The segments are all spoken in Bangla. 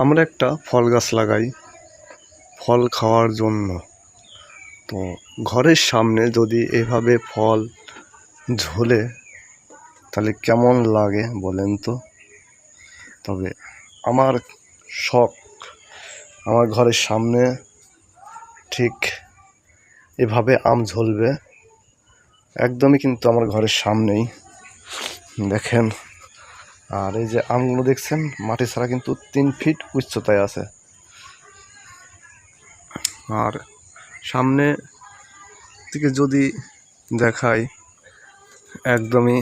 আমরা একটা ফল গাছ লাগাই ফল খাওয়ার জন্য। তো ঘরের সামনে যদি এভাবে ফল ঝোলে তাহলে কেমন লাগে বলেন তো। তবে আমার শখ আমার ঘরের সামনে ঠিক এভাবে আম ঝুলবে, একদমই কিন্তু আমার ঘরের সামনেই দেখেন। আর এই যে আমগুলো দেখছেন মাটি ছাড়া কিন্তু 3 ফিট উচ্চতায় আছে। আর সামনে থেকে যদি দেখাই একদমই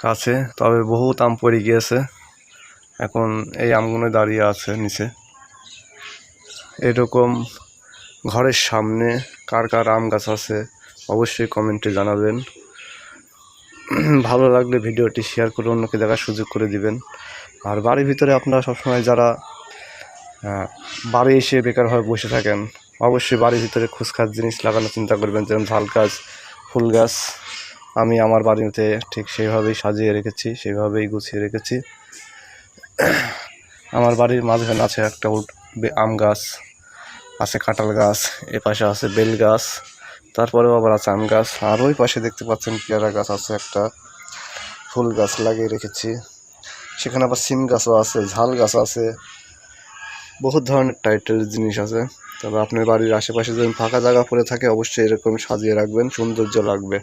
কাছে, তবে বহুত আম পড়ে গিয়েছে, এখন এই আমগুলো দাঁড়িয়ে আছে নিচে। এরকম ঘরের সামনে কার কার আম গাছ আছে অবশ্যই কমেন্টে জানাবেন। ভালো লাগলে ভিডিওটি শেয়ার করে অন্যকে দেখার সুযোগ করে দিবেন। আর বাড়ির ভিতরে আপনারা সবসময় যারা বাড়ি এসে বেকারভাবে বসে থাকেন, অবশ্যই বাড়ির ভিতরে খুচখাচ জিনিস লাগানোর চিন্তা করবেন, যেমন ঝাল গাছ, ফুল গাছ। আমি আমার বাড়িতে ঠিক সেইভাবেই সাজিয়ে রেখেছি, সেইভাবেই গুছিয়ে রেখেছি। আমার বাড়ির মাঝখানে আছে একটা আম গাছ, আছে কাঁঠাল গাছ, এ পাশে আছে বেল গাছ, তারপরেও আবার আছে আম গাছ। আর ওই পাশে দেখতে পাচ্ছেন পেয়ারা গাছ আছে, একটা ফুল গাছ লাগিয়ে রেখেছি। সেখানে আবার সিম গাছও আছে, ঝাল গাছ আছে, বহুত ধরনের টাইটেল জিনিস আছে। তবে আপনার বাড়ির আশেপাশে যদি ফাঁকা জায়গা পড়ে থাকে অবশ্যই এরকম সাজিয়ে রাখবেন, সৌন্দর্য লাগবে।